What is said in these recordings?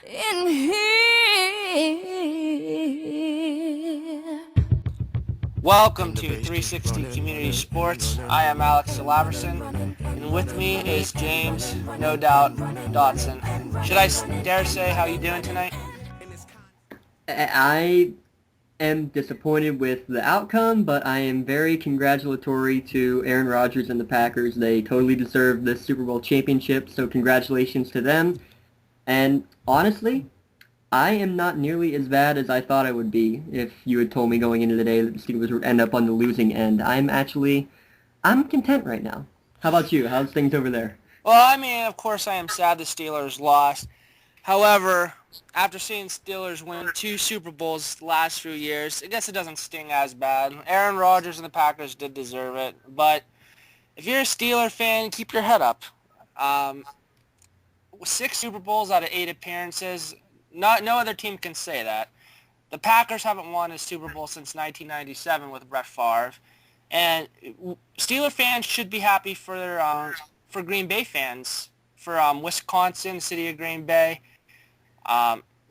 in here. Welcome to 360 Community Sports. I am Alex Laverson, and with me is James, no doubt, Dotson. Should I dare say how you doing tonight? I am disappointed with the outcome, but I am very congratulatory to Aaron Rodgers and the Packers. They totally deserve this Super Bowl championship, so congratulations to them. And honestly, I am not nearly as bad as I thought I would be if you had told me going into the day that the Steelers would end up on the losing end. I'm content right now. How about you? How's things over there? Well, of course I am sad the Steelers lost. However, after seeing Steelers win 2 Super Bowls the last few years, I guess it doesn't sting as bad. Aaron Rodgers and the Packers did deserve it, but if you're a Steeler fan, keep your head up. 6 Super Bowls out of 8 appearances, no other team can say that. The Packers haven't won a Super Bowl since 1997 with Brett Favre, and Steeler fans should be happy for Green Bay fans, for Wisconsin, city of Green Bay.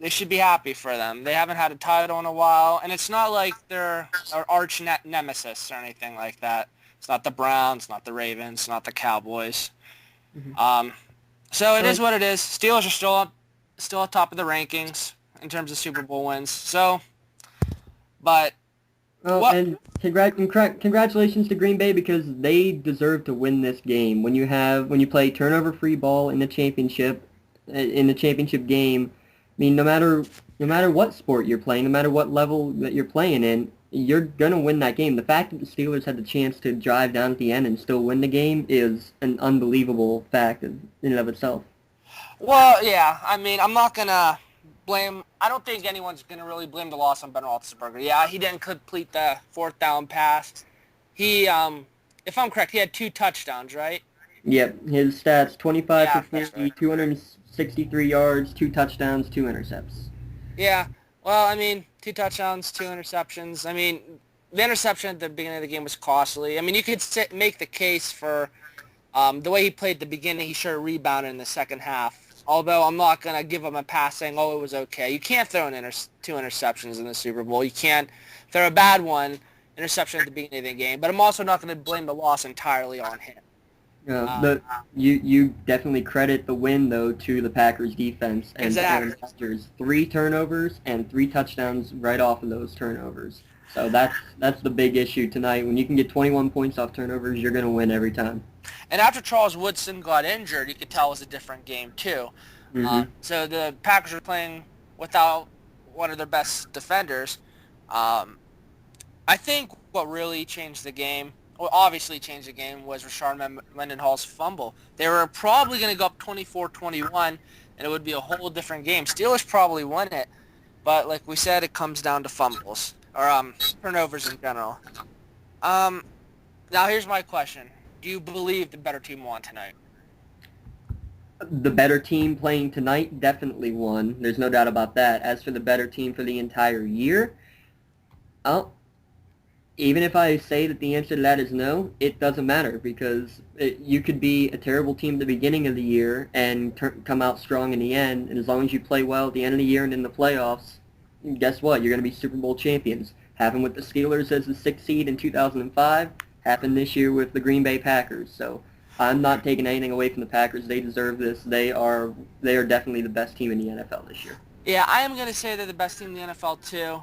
They should be happy for them. They haven't had a title in a while, and it's not like they're our arch nemesis or anything like that. It's not the Browns, not the Ravens, not the Cowboys. Mm-hmm. So it is what it is. Steelers are still at top of the rankings in terms of Super Bowl wins. So, but and congratulations to Green Bay because they deserve to win this game. When you play turnover-free ball in the championship game, I mean, no matter what sport you're playing, no matter what level that you're playing in, you're gonna win that game. The fact that the Steelers had the chance to drive down at the end and still win the game is an unbelievable fact in and of itself. Well, yeah. I'm not gonna blame. I don't think anyone's gonna really blame the loss on Ben Roethlisberger. Yeah, he didn't complete the 4th down pass. He, if I'm correct, he had 2 touchdowns, right? Yep, his stats: 25 Yeah, for 50, right. 263 yards, 2 touchdowns, 2 intercepts. Yeah. Well, 2 touchdowns, 2 interceptions. The interception at the beginning of the game was costly. You could make the case for the way he played at the beginning. He should have rebounded in the second half. Although I'm not going to give him a pass saying, oh, it was okay. You can't throw 2 interceptions in the Super Bowl. You can't throw a bad interception at the beginning of the game. But I'm also not going to blame the loss entirely on him. You definitely credit the win though to the Packers defense and Exactly. Aaron Rodgers. 3 turnovers and 3 touchdowns right off of those turnovers. So that's the big issue tonight. When you can get 21 points off turnovers, you're going to win every time. And after Charles Woodson got injured, you could tell it was a different game too. Mm-hmm. So the Packers were playing without one of their best defenders. I think what really changed the game, well, obviously changed the game, was Rashard Mendenhall's fumble. They were probably going to go up 24-21, and it would be a whole different game. Steelers probably won it, but like we said, it comes down to fumbles, or turnovers in general. Now here's my question. Do you believe the better team won tonight? The better team playing tonight definitely won. There's no doubt about that. As for the better team for the entire year, even if I say that the answer to that is no, it doesn't matter because you could be a terrible team at the beginning of the year and come out strong in the end, and as long as you play well at the end of the year and in the playoffs, guess what? You're going to be Super Bowl champions. Happened with the Steelers as the 6th seed in 2005, happened this year with the Green Bay Packers. So I'm not taking anything away from the Packers. They deserve this. They are definitely the best team in the NFL this year. Yeah, I am going to say they're the best team in the NFL too.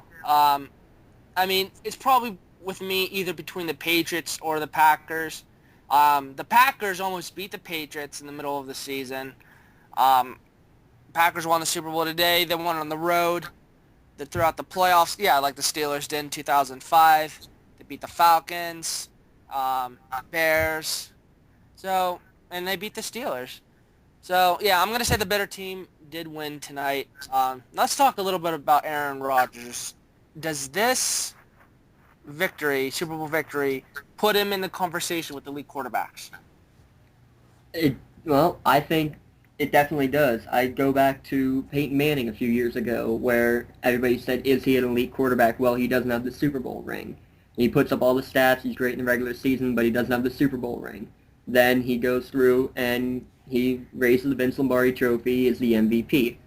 It's probably with me either between the Patriots or the Packers. The Packers almost beat the Patriots in the middle of the season. Packers won the Super Bowl today. They won on the road. Throughout the playoffs, yeah, like the Steelers did in 2005. They beat the Falcons, Bears. So, and they beat the Steelers. So, yeah, I'm going to say the better team did win tonight. Let's talk a little bit about Aaron Rodgers. Does this victory, Super Bowl victory, put him in the conversation with elite quarterbacks? Well, I think it definitely does. I go back to Peyton Manning a few years ago where everybody said, is he an elite quarterback? Well, he doesn't have the Super Bowl ring. He puts up all the stats, he's great in the regular season, but he doesn't have the Super Bowl ring. Then he goes through and he raises the Vince Lombardi Trophy as the MVP.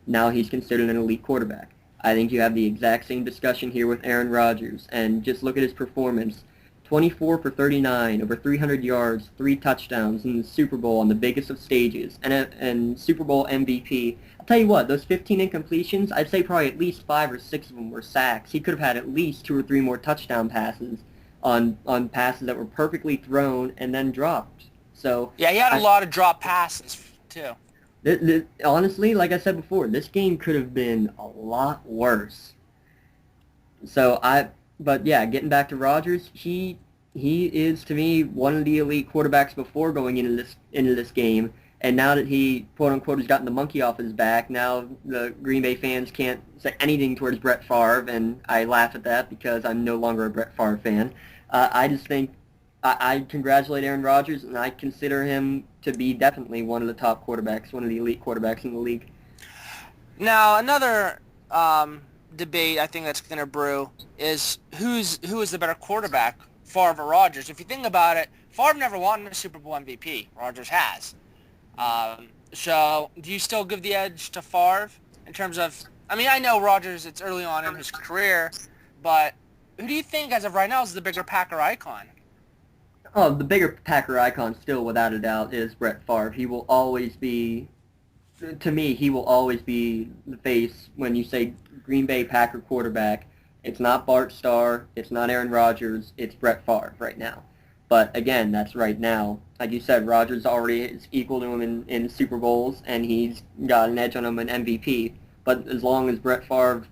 now he's considered an elite quarterback. I think you have the exact same discussion here with Aaron Rodgers, and just look at his performance. 24 for 39, over 300 yards, 3 touchdowns in the Super Bowl on the biggest of stages, and Super Bowl MVP. I'll tell you what, those 15 incompletions, I'd say probably at least 5 or 6 of them were sacks. He could have had at least 2 or 3 more touchdown passes on passes that were perfectly thrown and then dropped. So Yeah, he had a lot of drop passes, too. honestly, like I said before, this game could have been a lot worse. But yeah, getting back to Rodgers, he is to me one of the elite quarterbacks before going into this game, and now that he quote unquote has gotten the monkey off his back, now the Green Bay fans can't say anything towards Brett Favre, and I laugh at that because I'm no longer a Brett Favre fan. I just think I congratulate Aaron Rodgers, and I consider him to be definitely one of the top quarterbacks, one of the elite quarterbacks in the league. Now, another debate I think that's going to brew is who is the better quarterback, Favre or Rodgers? If you think about it, Favre never won a Super Bowl MVP. Rodgers has. So do you still give the edge to Favre in terms of, I mean, I know Rodgers, it's early on in his career, but who do you think as of right now is the bigger Packer icon? Oh, the bigger Packer icon still, without a doubt, is Brett Favre. He will always be, to me, he will always be the face when you say Green Bay Packer quarterback. It's not Bart Starr, it's not Aaron Rodgers, it's Brett Favre right now. But again, that's right now. Like you said, Rodgers already is equal to him in Super Bowls, and he's got an edge on him in MVP. But as long as Brett Favre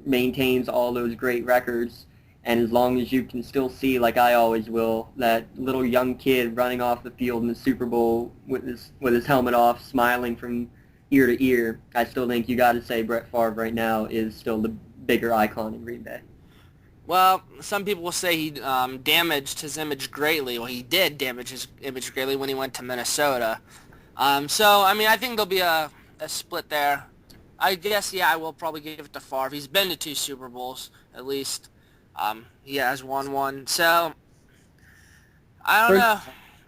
maintains all those great records, and as long as you can still see, like I always will, that little young kid running off the field in the Super Bowl with his helmet off, smiling from ear to ear, I still think you got to say Brett Favre right now is still the bigger icon in Green Bay. Well, some people will say he damaged his image greatly. Well, he did damage his image greatly when he went to Minnesota. So, I mean, I think there'll be a split there. I guess, yeah, I will probably give it to Favre. He's been to 2 Super Bowls, at least. He has won one. So, I don't know.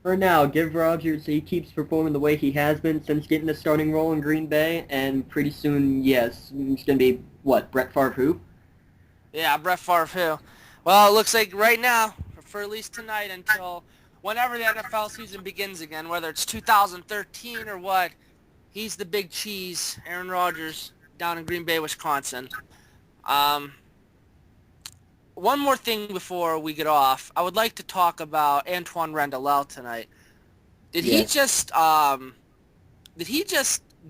For now, give Rodgers, he keeps performing the way he has been since getting the starting role in Green Bay, and pretty soon, yes, it's going to be, what, Brett Favre who? Yeah, Brett Favre who? Well, it looks like right now, for at least tonight until whenever the NFL season begins again, whether it's 2013 or what, he's the big cheese, Aaron Rodgers, down in Green Bay, Wisconsin. One more thing before we get off. I would like to talk about Antoine Randall tonight. Did he just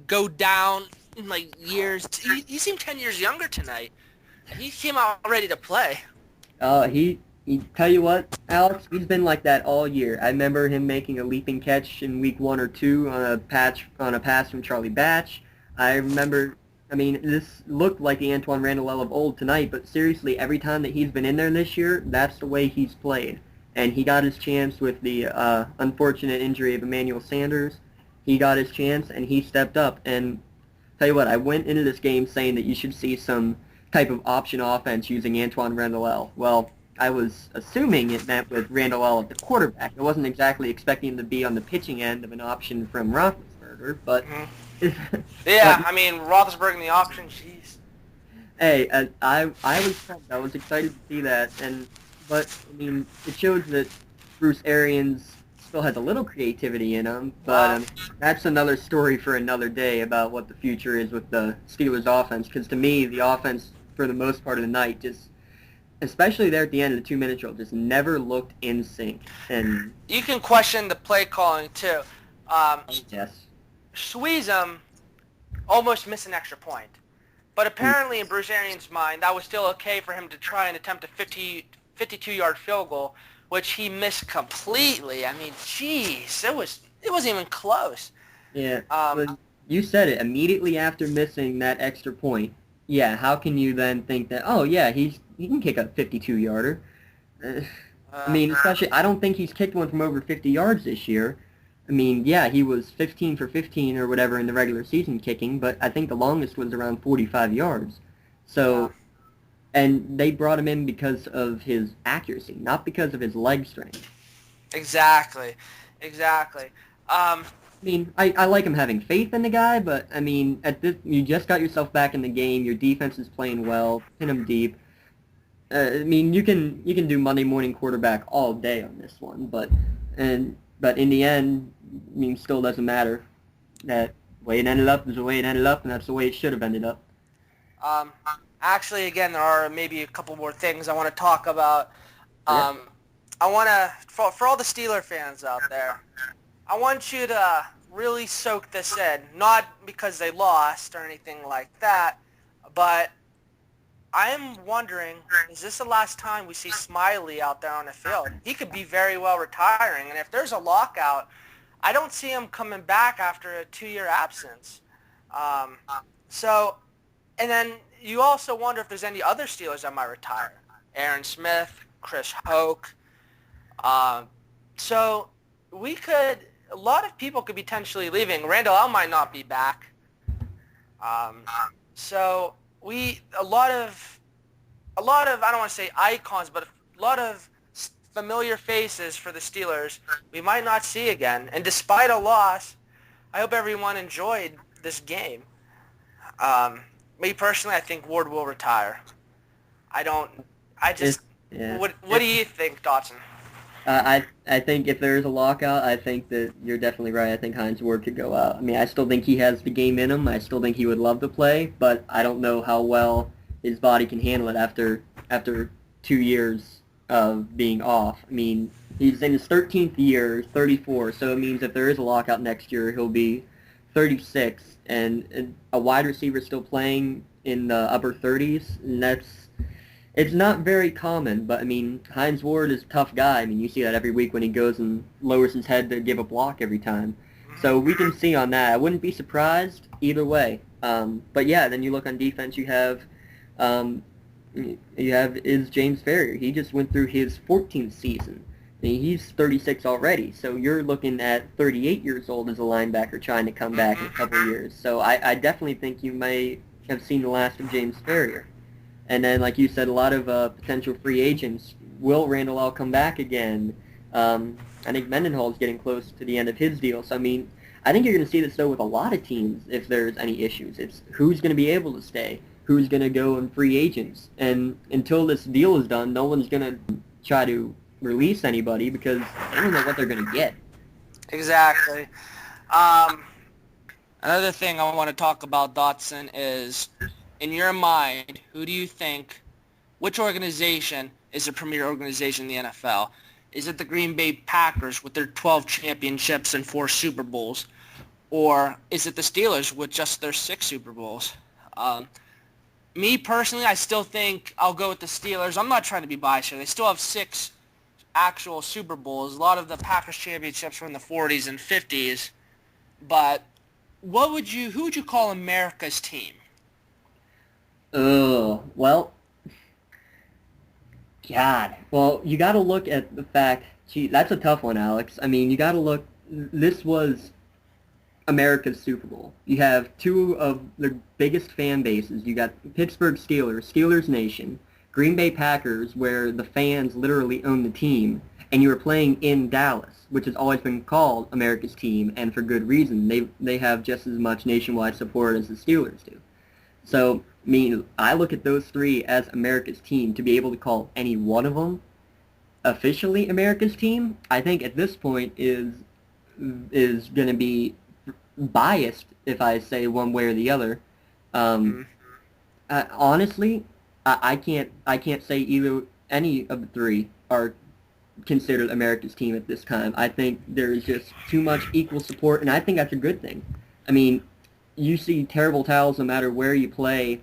go down in like years? He seemed 10 years younger tonight. He came out ready to play. He tell you what, Alex, he's been like that all year. I remember him making a leaping catch in week 1 or 2 on a pass from Charlie Batch. I remember, I mean, this looked like the Antoine Randall of old tonight, but seriously, every time that he's been in there this year, that's the way he's played. And he got his chance with the unfortunate injury of Emmanuel Sanders. He got his chance, and he stepped up. And tell you what, I went into this game saying that you should see some type of option offense using Antoine Randall. Well, I was assuming it meant with Randall at the quarterback. I wasn't exactly expecting him to be on the pitching end of an option from Roethlisberger, but... Mm-hmm. Yeah, I mean, Roethlisberger in the option, jeez. Hey, I was excited to see that, but I mean, it shows that Bruce Arians still has a little creativity in him, but that's another story for another day about what the future is with the Steelers' offense, because to me, the offense, for the most part of the night, just, especially there at the end of the 2-minute drill, just never looked in sync. And you can question the play calling, too. Yes. Sweezum almost missed an extra point. But apparently in Bruce Arians' mind, that was still okay for him to try and attempt a 52-yard field goal, which he missed completely. I mean, jeez, it wasn't even close. Yeah, but you said it. Immediately after missing that extra point, yeah, how can you then think that, oh, yeah, he can kick a 52-yarder? I mean, especially, I don't think he's kicked one from over 50 yards this year. I mean, yeah, he was 15 for 15 or whatever in the regular season kicking, but I think the longest was around 45 yards. So, and they brought him in because of his accuracy, not because of his leg strength. Exactly. I mean, I like him having faith in the guy, but I mean, at this, you just got yourself back in the game. Your defense is playing well. Pin him deep. I mean, you can do Monday morning quarterback all day on this one, but in the end, I mean, still doesn't matter. That way it ended up is the way it ended up, and that's the way it should have ended up. Um, Actually, again, there are maybe a couple more things I want to talk about. Yeah. I want to, for all the Steeler fans out there, I want you to really soak this in. Not because they lost or anything like that, but I am wondering, is this the last time we see Smiley out there on the field? He could be very well retiring, and if there's a lockout, I don't see him coming back after a 2-year absence. Um, so, and then you also wonder if there's any other Steelers that might retire. Aaron Smith, Chris Hoke. So a lot of people could be potentially leaving. Randall L might not be back. So a lot of, I don't want to say icons, but a lot of familiar faces for the Steelers we might not see again. And despite a loss, I hope everyone enjoyed this game. Me personally, I think Ward will retire. Yeah. What do you think, Dotson? I think if there is a lockout, I think that you're definitely right. I think Hines Ward could go out. I mean, I still think he has the game in him. I still think he would love to play, but I don't know how well his body can handle it after 2 years of being off. I mean, he's in his 13th year, 34, so it means if there is a lockout next year, he'll be 36, and a wide receiver still playing in the upper 30s, and it's not very common, but I mean, Hines Ward is a tough guy. I mean, you see that every week when he goes and lowers his head to give a block every time. So we can see on that. I wouldn't be surprised either way. But yeah, then you look on defense. Um, is James Ferrier. He just went through his 14th season. I mean, he's 36 already. So you're looking at 38 years old as a linebacker trying to come back in a couple of years. So I definitely think you may have seen the last of James Ferrier. And then, like you said, a lot of potential free agents. Will Randall L come back again? I think Mendenhall is getting close to the end of his deal. So, I mean, I think you're going to see this, though, with a lot of teams if there's any issues. It's who's going to be able to stay, who's going to go in free agents. And until this deal is done, no one's going to try to release anybody because they don't know what they're going to get. Exactly. Another thing I want to talk about, Dotson, is in your mind, which organization is the premier organization in the NFL? Is it the Green Bay Packers with their 12 championships and 4 Super Bowls? Or is it the Steelers with just their 6 Super Bowls? Me personally, I still think I'll go with the Steelers. I'm not trying to be biased here. They still have 6 actual Super Bowls. A lot of the Packers championships were in the 40s and 50s. But who would you call America's team? Oh, well, God. Well, you got to look at the fact, gee, that's a tough one, Alex. I mean, you got to look, this was America's Super Bowl. You have 2 of the biggest fan bases. You got Pittsburgh Steelers, Steelers Nation, Green Bay Packers, where the fans literally own the team, and you were playing in Dallas, which has always been called America's team, and for good reason. They have just as much nationwide support as the Steelers do. So, I mean, I look at those 3 as America's team. To be able to call any one of them officially America's team, I think at this point is going to be biased if I say one way or the other. Honestly, I can't say any of the 3 are considered America's team at this time. I think there's just too much equal support, and I think that's a good thing. I mean, you see terrible towels no matter where you play,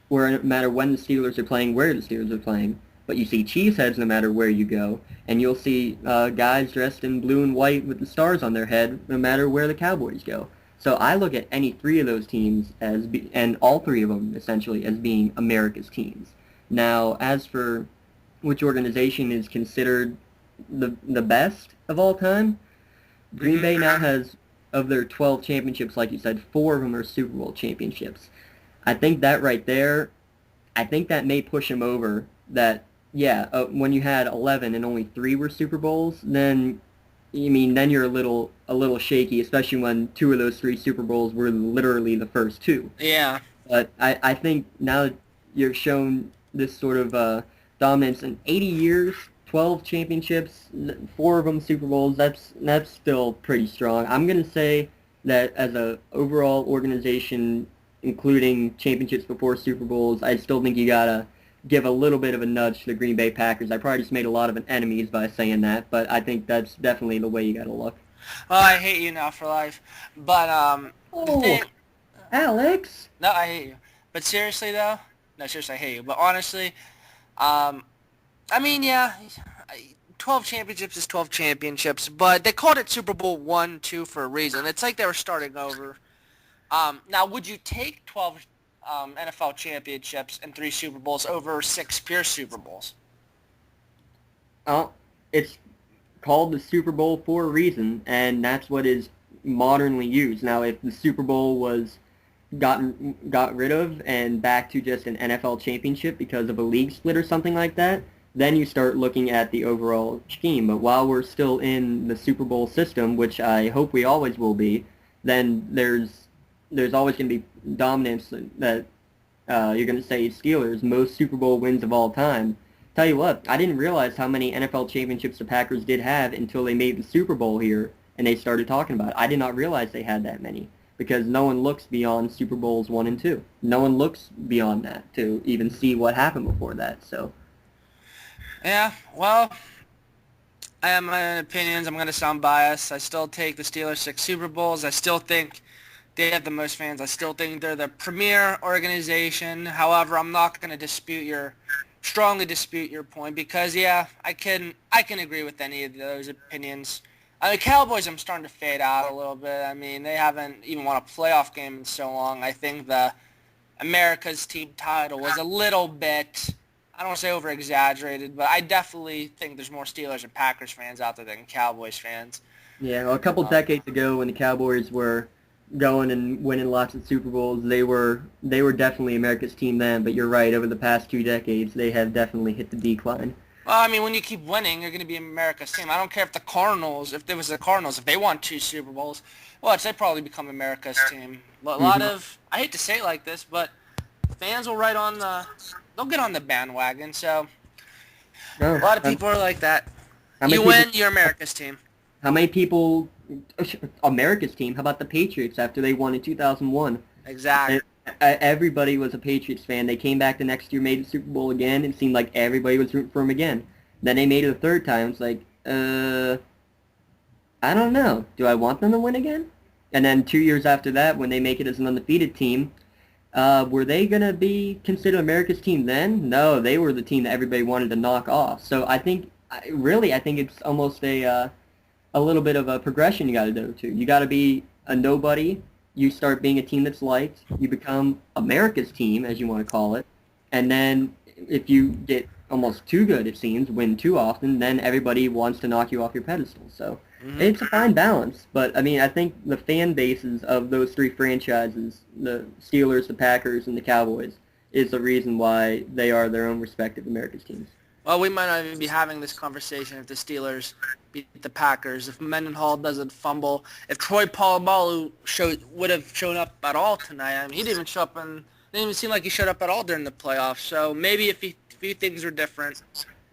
no matter when the Steelers are playing, where the Steelers are playing. But you see cheese heads no matter where you go, and you'll see guys dressed in blue and white with the stars on their head no matter where the Cowboys go. So I look at any 3 of those teams and all 3 of them essentially as being America's teams. Now, as for which organization is considered the best of all time, Green Bay now has, of their 12 championships, like you said, 4 of them are Super Bowl championships. I think that right there, I think that may push them over. That, yeah, when you had 11 and only 3 were Super Bowls, then I mean, then you're a little shaky, especially when two of those three Super Bowls were literally the first two. Yeah. But I think now that you're shown this sort of dominance in 80 years, 12 championships, four of them Super Bowls, that's still pretty strong. I'm going to say that as a overall organization, including championships before Super Bowls, I still think you got to give a little bit of a nudge to the Green Bay Packers. I probably just made a lot of enemies by saying that, but I think that's definitely the way you got to look. Well, I hate you now for life. But the Oh, thing, Alex! no, I hate you. But seriously though, no, seriously, I hate you. But honestly, um, I mean, yeah, 12 championships is 12 championships, but they called it Super Bowl 1, 2 for a reason. It's like they were starting over. Now, would you take 12 NFL championships and 3 Super Bowls over 6 pure Super Bowls? Oh, it's called the Super Bowl for a reason, and that's what is modernly used. Now, if the Super Bowl was got rid of and back to just an NFL championship because of a league split or something like that, then you start looking at the overall scheme. But while we're still in the Super Bowl system, which I hope we always will be, then there's always going to be dominance that you're going to say Steelers, most Super Bowl wins of all time. Tell you what, I didn't realize how many NFL championships the Packers did have until they made the Super Bowl here and they started talking about it. I did not realize they had that many because no one looks beyond Super Bowls 1 and 2. No one looks beyond that to even see what happened before that. So, Yeah, well, I have my own opinions. I'm going to sound biased. I still take the Steelers 6 Super Bowls. I still think they have the most fans. I still think they're the premier organization. However, I'm not going to strongly dispute your point because, yeah, I can agree with any of those opinions. The Cowboys, I'm starting to fade out a little bit. I mean, they haven't even won a playoff game in so long. I think the America's team title was a little bit, I don't want to say over-exaggerated, but I definitely think there's more Steelers and Packers fans out there than Cowboys fans. yeah, well, a couple decades ago when the Cowboys were going and winning lots of Super Bowls, they were definitely America's team then, but you're right, over the past 2 decades, they have definitely hit the decline. Well, I mean, when you keep winning, you're going to be America's team. I don't care if if there was the Cardinals, if they won 2 Super Bowls, well, they probably become America's team. A lot of, I hate to say it like this, but fans will they'll get on the bandwagon. So No, a lot of people are like that. how many You people, win, you're America's team. how many people, America's team, how about the Patriots after they won in 2001? Exactly. Everybody was a Patriots fan. They came back the next year, made the Super Bowl again. It seemed like everybody was rooting for them again. Then they made it a third time. It's like, I don't know. Do I want them to win again? And then 2 years after that, when they make it as an undefeated team, were they going to be considered America's team then? No, they were the team that everybody wanted to knock off. So I think it's almost a little bit of a progression you got to go to. You got to be a nobody. You start being a team that's liked. You become America's team, as you want to call it. And then if you get almost too good, it seems, win too often, then everybody wants to knock you off your pedestal. So it's a fine balance. But, I mean, I think the fan bases of those 3 franchises, the Steelers, the Packers, and the Cowboys, is the reason why they are their own respective America's teams. Well, we might not even be having this conversation if the Steelers beat the Packers, if Mendenhall doesn't fumble, if Troy Polamalu would have shown up at all tonight. I mean, he didn't even show up didn't even seem like he showed up at all during the playoffs. So maybe if a few things were different.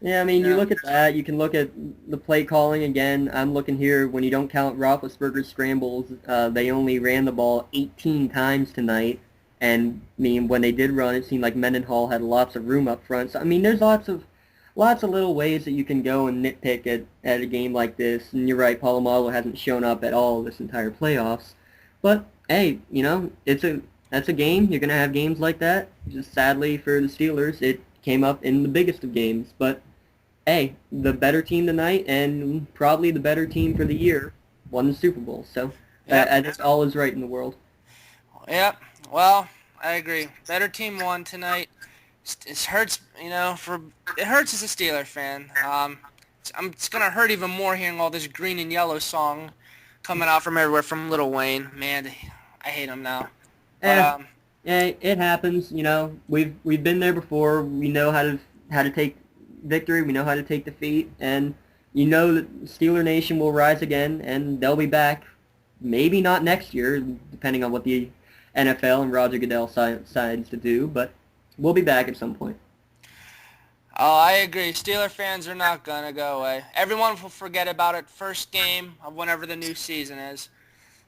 Yeah, I mean, you look at that. You can look at the play calling again. I'm looking here, when you don't count Roethlisberger's scrambles, they only ran the ball 18 times tonight. And, I mean, when they did run, it seemed like Mendenhall had lots of room up front. So, I mean, there's lots of little ways that you can go and nitpick at a game like this. And you're right, Polamalu hasn't shown up at all this entire playoffs. But, hey, you know, that's a game. You're going to have games like that. Just sadly for the Steelers, it came up in the biggest of games. But, hey, the better team tonight and probably the better team for the year won the Super Bowl. So I think all is right in the world. Yep. Well, I agree. Better team won tonight. It hurts, it hurts as a Steeler fan. It's going to hurt even more hearing all this green and yellow song coming out from everywhere from Lil Wayne. Man, I hate him now. Yeah, it happens. You know, we've been there before. We know how to take victory. We know how to take defeat. And You know that Steeler Nation will rise again, and they'll be back. Maybe not next year, depending on what the NFL and Roger Goodell decides to do, but we'll be back at some point. Oh, I agree. Steeler fans are not going to go away. Everyone will forget about it first game of whenever the new season is.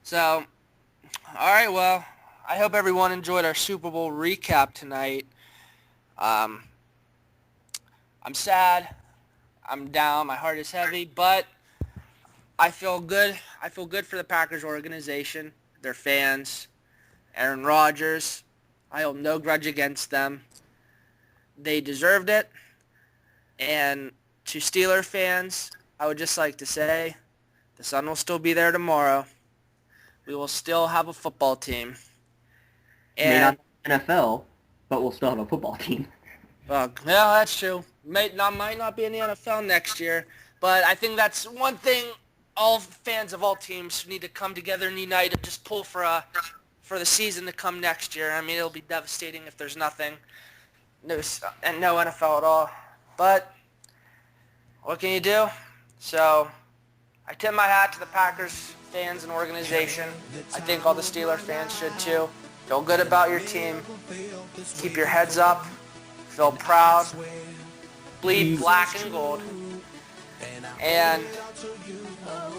So, all right, well, I hope everyone enjoyed our Super Bowl recap tonight. I'm sad. I'm down. My heart is heavy, but I feel good. I feel good for the Packers organization, their fans, Aaron Rodgers. I hold no grudge against them. They deserved it. And to Steeler fans, I would just like to say the sun will still be there tomorrow. We will still have a football team. May And not NFL, but we'll still have a football team. well, yeah, that's true. Might not be in the NFL next year, but I think that's one thing all fans of all teams need to come together and unite and just pull for the season to come next year. I mean, it'll be devastating if there's nothing, no NFL at all. But what can you do? So I tip my hat to the Packers fans and organization. I think all the Steeler fans should too. Feel good about your team. Keep your heads up. Feel proud. Bleed black and gold. And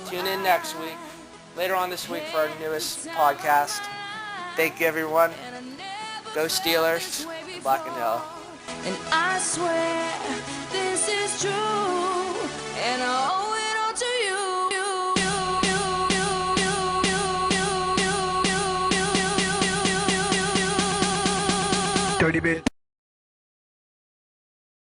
tune in next week, later on this week for our newest podcast. Thank you, everyone. Go Steelers. Black and yellow. And I swear this is true.